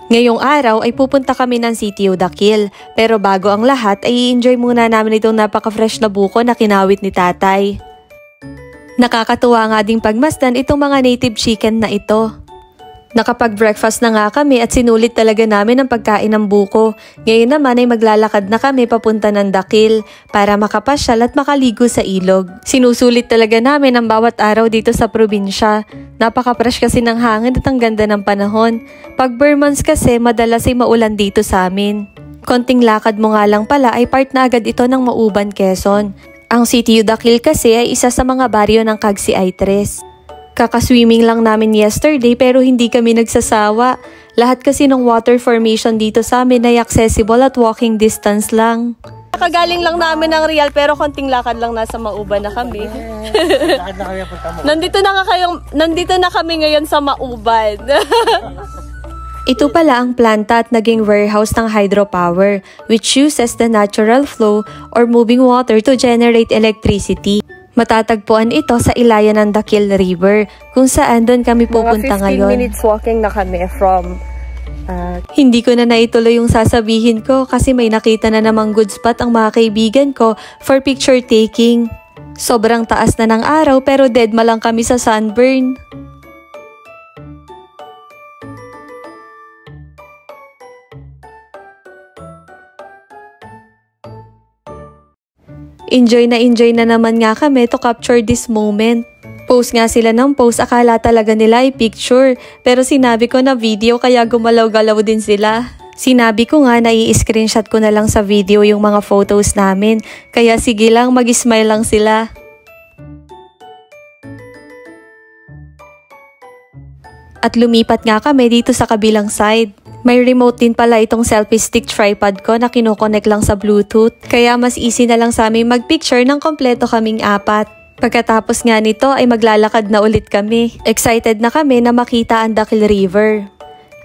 Ngayong araw ay pupunta kami ng Sitio Dakil, pero bago ang lahat ay i-enjoy muna namin itong napaka-fresh na buko na kinawit ni tatay. Nakakatuwa nga ding pagmasdan itong mga native chicken na ito. Nakapag-breakfast na nga kami at sinulit talaga namin ang pagkain ng buko. Ngayon naman ay maglalakad na kami papunta ng Dakil para makapasyal at makaligo sa ilog. Sinusulit talaga namin ang bawat araw dito sa probinsya. Napaka-fresh kasi ng hangin at ang ganda ng panahon. Pag bare months kasi madalas ay maulan dito sa amin. Konting lakad mo nga lang pala ay part na agad ito ng Mauban, Quezon. Ang Sitio Dakil kasi ay isa sa mga baryo ng Cagsi Aitres. Kakaswimming lang namin yesterday pero hindi kami nagsasawa. Lahat kasi ng water formation dito sa amin ay accessible at walking distance lang. Nakagaling lang namin ng Real pero konting lakad lang nasa Mauban na kami. Nandito na kami ngayon sa Mauban. Ito pala ang planta at naging warehouse ng hydropower, which uses the natural flow or moving water to generate electricity. Matatagpuan ito sa ilayan ng Dakil River, kung saan doon kami pupunta ngayon. 15 minutes walking na kami from... Hindi ko na naituloy yung sasabihin ko kasi may nakita na namang good spot ang mga kaibigan ko for picture taking. Sobrang taas na ng araw pero deadma lang kami sa sunburn. Enjoy na naman nga kami to capture this moment. Post nga sila ng post, akala talaga nila ay picture. Pero sinabi ko na video kaya gumalaw-galaw din sila. Sinabi ko nga na i-screenshot ko na lang sa video yung mga photos namin. Kaya sige lang, mag-smile lang sila. At lumipat nga kami dito sa kabilang side. May remote din pala itong selfie stick tripod ko na kinokonek lang sa Bluetooth. Kaya mas easy na lang sa amin mag-picture ng kompleto kaming 4. Pagkatapos nga nito ay maglalakad na ulit kami. Excited na kami na makita ang Dakil River.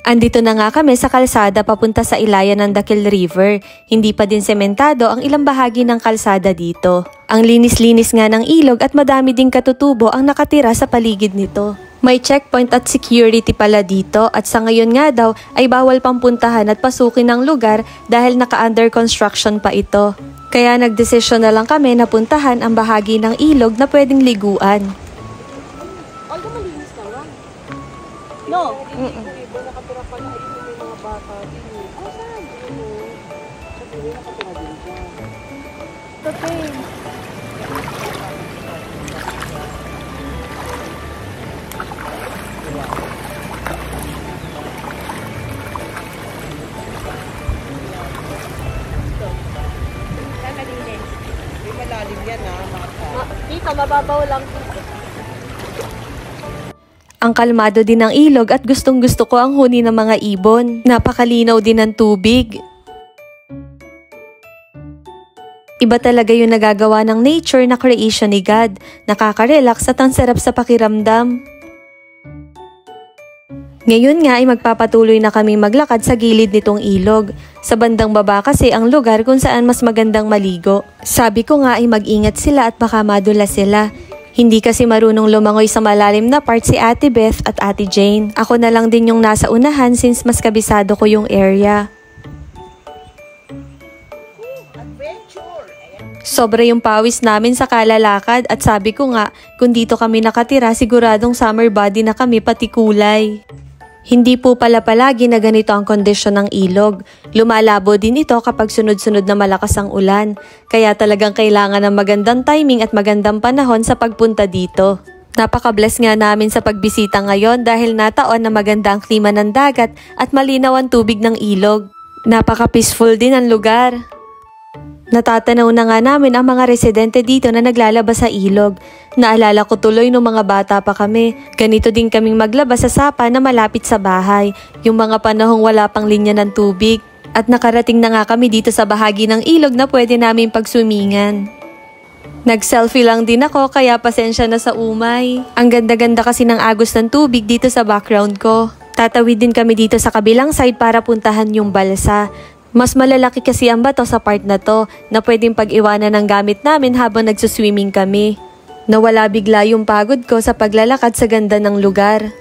Andito na nga kami sa kalsada papunta sa ilayan ng Dakil River. Hindi pa din sementado ang ilang bahagi ng kalsada dito. Ang linis-linis nga ng ilog at madami ding katutubo ang nakatira sa paligid nito. May checkpoint at security pala dito at sa ngayon nga daw ay bawal pang puntahan at pasukin ng lugar dahil naka-under construction pa ito. Kaya nagdesisyon na lang kami na puntahan ang bahagi ng ilog na pwedeng liguan. Although malinis na lang. No. Nakatira pala ay yung mga bata din. Oh, saan? Sabi nila nakatira din dyan. Okay. Malalim yan dito, mababaw lang. Ang kalmado din ng ilog at gustong-gusto ko ang huni ng mga ibon. Napakalinaw din ng tubig. Iba talaga yung nagagawa ng nature na creation ni God. Nakaka-relax at ang sarap sa pakiramdam. Ngayon nga ay magpapatuloy na kami maglakad sa gilid nitong ilog. Sa bandang baba kasi ang lugar kung saan mas magandang maligo. Sabi ko nga ay mag-ingat sila at baka madula sila. Hindi kasi marunong lumangoy sa malalim na part si Ate Beth at Ate Jane. Ako na lang din yung nasa unahan since mas kabisado ko yung area. Sobra yung pawis namin sa kalalakad at sabi ko nga kung dito kami nakatira siguradong summer body na kami pati kulay. Hindi po pala palagi na ganito ang kondisyon ng ilog. Lumalabo din ito kapag sunod-sunod na malakas ang ulan. Kaya talagang kailangan ng magandang timing at magandang panahon sa pagpunta dito. Napaka-bless nga namin sa pagbisita ngayon dahil nataon na maganda ang klima ng dagat at malinaw ang tubig ng ilog. Napaka-peaceful din ang lugar. Natatanaw na nga namin ang mga residente dito na naglalaba sa ilog. Naalala ko tuloy nung mga bata pa kami. Ganito din kaming maglaba sa sapa na malapit sa bahay. Yung mga panahong wala pang linya ng tubig. At nakarating na nga kami dito sa bahagi ng ilog na pwede namin pagswimingan. Nag-selfie lang din ako kaya pasensya na sa umay. Ang ganda-ganda kasi ng agos ng tubig dito sa background ko. Tatawid din kami dito sa kabilang side para puntahan yung balsa. Mas malalaki kasi ang bato sa part na to na pwedeng pag-iwanan ng gamit namin habang nagsuswimming kami. Nawala bigla yung pagod ko sa paglalakad sa ganda ng lugar.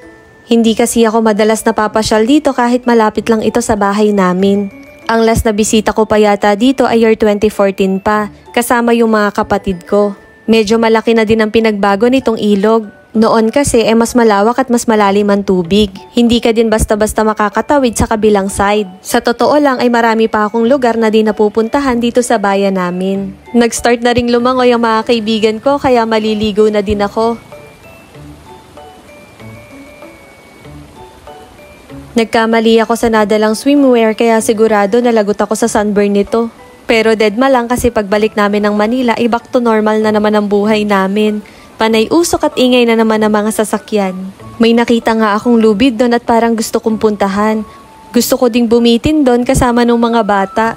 Hindi kasi ako madalas napapasyal dito kahit malapit lang ito sa bahay namin. Ang last na bisita ko pa yata dito ay year 2014 pa, kasama yung mga kapatid ko. Medyo malaki na din ang pinagbago nitong ilog. Noon kasi mas malawak at mas malalim ang tubig. Hindi ka din basta-basta makakatawid sa kabilang side. Sa totoo lang ay marami pa akong lugar na di napupuntahan dito sa bayan namin. Nag-start na ring lumangoy ang mga kaibigan ko kaya maliligo na din ako. Nagkamali ako sa nadalang swimwear kaya sigurado nalagot ako sa sunburn nito. Pero deadma lang kasi pagbalik namin ng Manila ay back to normal na naman ang buhay namin. Panay usok at ingay na naman ang mga sasakyan. May nakita nga akong lubid doon at parang gusto kong puntahan. Gusto ko ding bumitin doon kasama ng mga bata.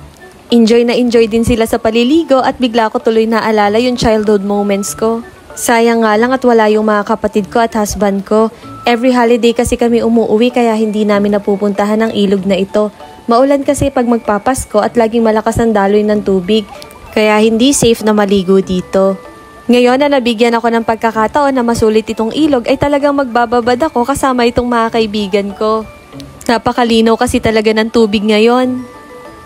Enjoy na enjoy din sila sa paliligo at bigla ko tuloy naalala yung childhood moments ko. Sayang nga lang at wala yung mga kapatid ko at husband ko. Every holiday kasi kami umuwi kaya hindi namin napupuntahan ang ilog na ito. Maulan kasi pag magpapasko at laging malakas ang daloy ng tubig. Kaya hindi safe na maligo dito. Ngayon na nabigyan ako ng pagkakataon na masulit itong ilog ay talagang magbababad ako kasama itong mga kaibigan ko. Napakalinaw kasi talaga ng tubig ngayon.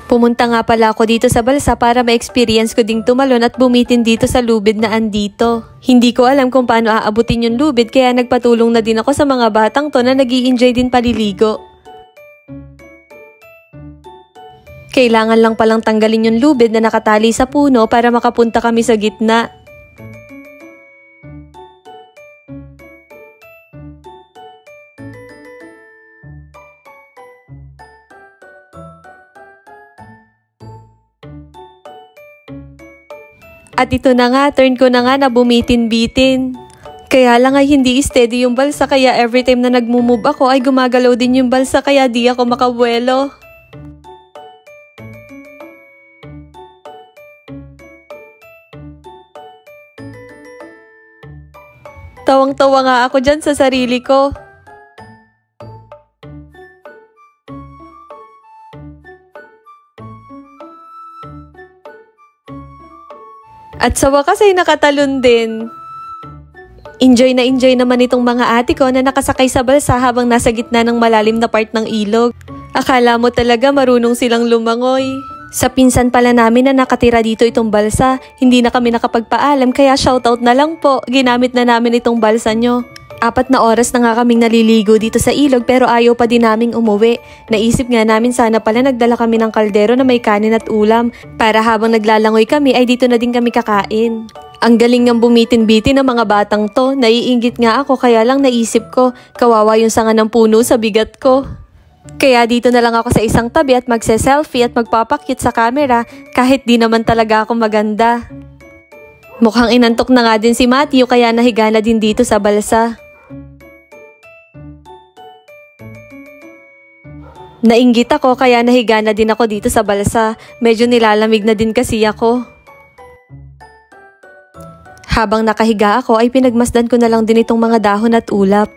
Pumunta nga pala ako dito sa balsa para ma-experience ko ding tumalon at bumitin dito sa lubid na andito. Hindi ko alam kung paano aabutin yung lubid kaya nagpatulong na din ako sa mga batang to na nag-i-enjoy din paliligo. Kailangan lang palang tanggalin yung lubid na nakatali sa puno para makapunta kami sa gitna. At ito na nga, turn ko na nga na bumitin-bitin. Kaya lang ay hindi steady yung balsa kaya every time na nagmumove ako ay gumagalaw din yung balsa kaya di ako makabuelo. Tawang-tawa nga ako dyan sa sarili ko. At sa wakas ay nakatalon din. Enjoy na enjoy naman itong mga ate ko na nakasakay sa balsa habang nasa gitna ng malalim na part ng ilog. Akala mo talaga marunong silang lumangoy. Sa pinsan pala namin na nakatira dito itong balsa, hindi na kami nakapagpaalam kaya shoutout na lang po, ginamit na namin itong balsa nyo. 4 na oras na nga kaming naliligo dito sa ilog pero ayaw pa din naming umuwi. Naisip nga namin sana pala nagdala kami ng kaldero na may kanin at ulam para habang naglalangoy kami ay dito na din kami kakain. Ang galing ng bumitin-bitin ng mga batang to, naiinggit nga ako kaya lang naisip ko, kawawa yung sanga ng puno sa bigat ko. Kaya dito na lang ako sa isang tabi at magse-selfie at magpapakit sa camera kahit di naman talaga ako maganda. Mukhang inantok na nga din si Matthew kaya nahiga na din dito sa balsa. Nainggit ako kaya nahiga na din ako dito sa balsa. Medyo nilalamig na din kasi ako. Habang nakahiga ako ay pinagmasdan ko na lang din itong mga dahon at ulap.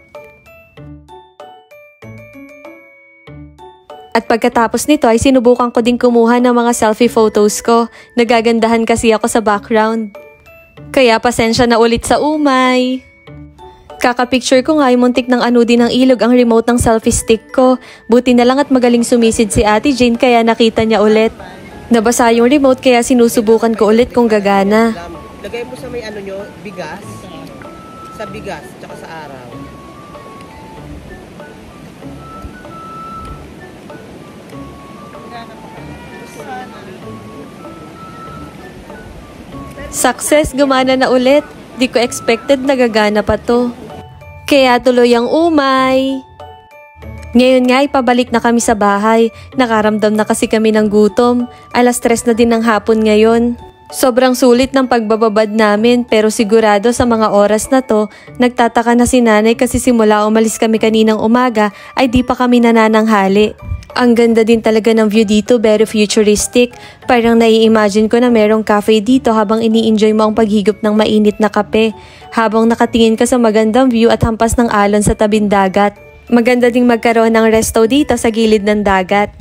At pagkatapos nito ay sinubukan ko din kumuha ng mga selfie photos ko. Nagagandahan kasi ako sa background. Kaya pasensya na ulit sa umay. Kaka-picture ko nga ay muntik ng din ng ilog ang remote ng selfie stick ko. Buti na lang at magaling sumisid si Ate Jane kaya nakita niya ulit. Nabasa yung remote kaya sinusubukan ko ulit kung gagana. Lagay mo sa may nyo, bigas. Sa bigas, tsaka sa araw. Success, gumana na ulit. Di ko expected na gagana pa to. Kaya tuloy ang umay. Ngayon nga ipabalik na kami sa bahay. Nakaramdam na kasi kami ng gutom. 3:00 na din ng hapon ngayon. Sobrang sulit ng pagbababad namin pero sigurado sa mga oras na to, nagtataka na si nanay kasi simula umalis kami kaninang umaga ay di pa kami nanananghali. Ang ganda din talaga ng view dito, very futuristic. Parang nai-imagine ko na merong cafe dito habang ini-enjoy mo ang paghigop ng mainit na kape. Habang nakatingin ka sa magandang view at hampas ng alon sa tabing dagat. Maganda ding magkaroon ng resto dito sa gilid ng dagat.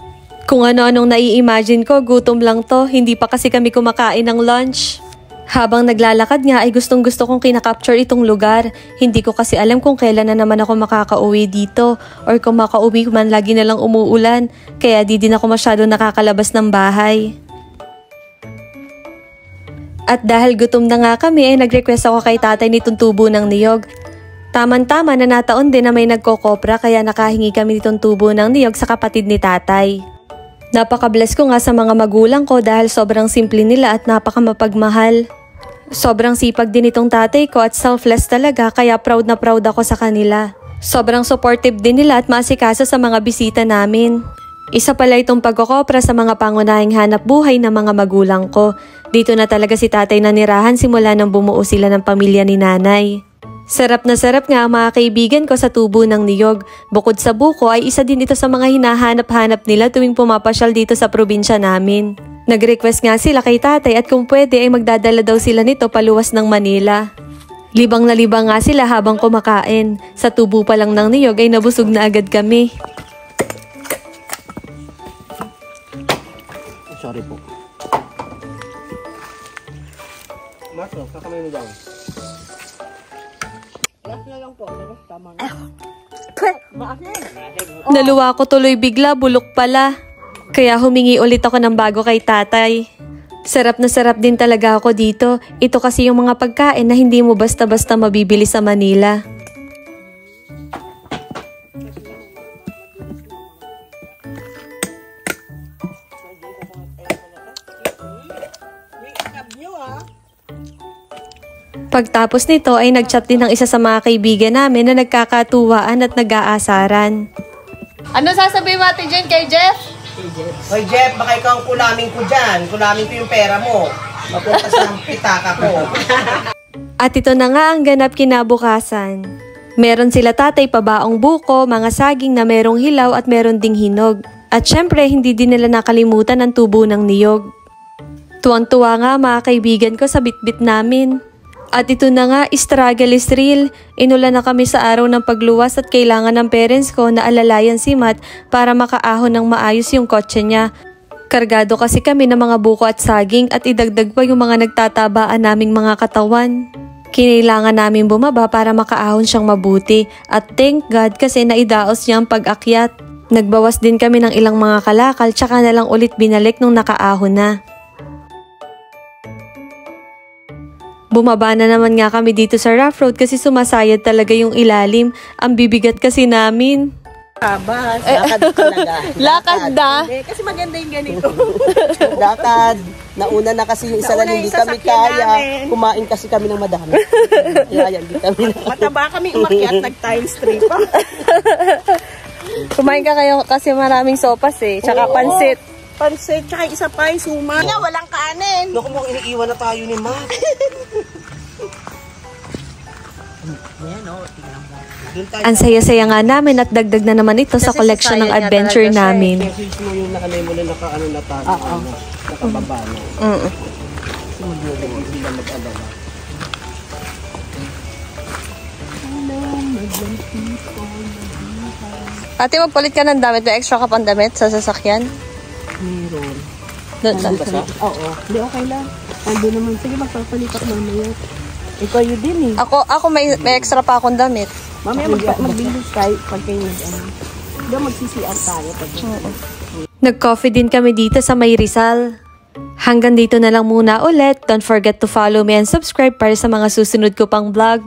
Kung ano-anong nai-imagine ko, gutom lang to. Hindi pa kasi kami kumakain ng lunch. Habang naglalakad nga ay gustong gusto kong kinakapture itong lugar. Hindi ko kasi alam kung kailan na naman ako makakauwi dito or kung makauwi man lagi na lang umuulan kaya di din ako masyado nakakalabas ng bahay. At dahil gutom na nga kami ay nag-request ako kay tatay nitong tubo ng niyog. Taman-tama na nataon din na may nagkokopra kaya nakahingi kami nitong tubo ng niyog sa kapatid ni tatay. Napaka-bless ko nga sa mga magulang ko dahil sobrang simple nila at napaka-mapagmahal. Sobrang sipag din itong tatay ko at selfless talaga kaya proud na proud ako sa kanila. Sobrang supportive din nila at maasikaso sa mga bisita namin. Isa pala itong pagkokopra sa mga pangunahing hanap buhay ng mga magulang ko. Dito na talaga si tatay nanirahan simula nang bumuo sila ng pamilya ni nanay. Sarap na sarap nga ang mga kaibigan ko sa tubo ng niyog. Bukod sa buko ay isa din ito sa mga hinahanap-hanap nila tuwing pumapasyal dito sa probinsya namin. Nag-request nga sila kay tatay at kung pwede ay magdadala daw sila nito paluwas ng Manila. Libang na libang nga sila habang kumakain. Sa tubo pa lang ng niyog ay nabusog na agad kami. Sorry po. Maso, kakamay mo daw. Last na lang po. Tama na. Naluwa ko tuloy bigla, bulok pala. Kaya humingi ulit ako ng bago kay tatay. Sarap na sarap din talaga ako dito. Ito kasi yung mga pagkain na hindi mo basta-basta mabibili sa Manila. Pagtapos nito ay nagchat din ng isa sa mga kaibigan namin na nagkakatuwaan at nag-aasaran. Ano sasabihin mo Ate Jen kay Jeff? Hoy Jeff, baka ikaw ang kulamin ko dyan. Kulamin ko yung pera mo. Mapunta sa pitaka ko. At ito na nga ang ganap kinabukasan. Meron sila tatay pabaong buko, mga saging na merong hilaw at meron ding hinog. At syempre hindi din nila nakalimutan ang tubo ng niyog. Tuwang-tuwa nga mga kaibigan ko sa bitbit namin. At ito na nga, struggle is real. Inulan na kami sa araw ng pagluwas at kailangan ng parents ko na alalayan si Matt para makaahon ng maayos yung kotse niya. Kargado kasi kami ng mga buko at saging at idagdag pa yung mga nagtatabaan naming mga katawan. Kinailangan namin bumaba para makaahon siyang mabuti at thank God kasi naidaos niya ang pag-akyat. Nagbawas din kami ng ilang mga kalakal tsaka na lang ulit binalik nung nakaahon na. Bumaba na naman nga kami dito sa rough road kasi sumasayad talaga yung ilalim. Ang bibigat kasi namin. Bas, lakad talaga. Lakad na? Kasi maganda yung ganito. Lakad. Nauna na kasi yung isa na hindi kami kaya. Kumain kasi kami ng madami. Kaya yan, di kami na. Mataba kami umakyat, nag-times 3 pa. Kumain ka kayo kasi maraming sopas eh. Tsaka pansit. Pansit, tsaka isa pa yung suma. Nga, walang kanin. Naku mo, iniiwan na tayo ni Matt. Ayan o, tingnan mo. Ang saya-saya nga namin at dagdag na naman ito sa collection ng adventure namin. Kasi mo yung nakalay mo na naka-ano na tayo. Nakababa na. Kasi hindi na mag-alala. Ate, magpalit ka ng damit. May extra ka pang damit sa sasakyan? Meron. Doon lang. Oo. Hindi, okay lang. Ando naman. Sige, magpapalit ako mamaya. Ikaw yun din eh. Ako may extra pa akong damit. Mamaya magbilis tayo pag kayo Hindi, mag-CCR tayo. Nag-coffee din kami dito sa May Rizal. Hanggang dito na lang muna ulit. Don't forget to follow me and subscribe para sa mga susunod ko pang vlog.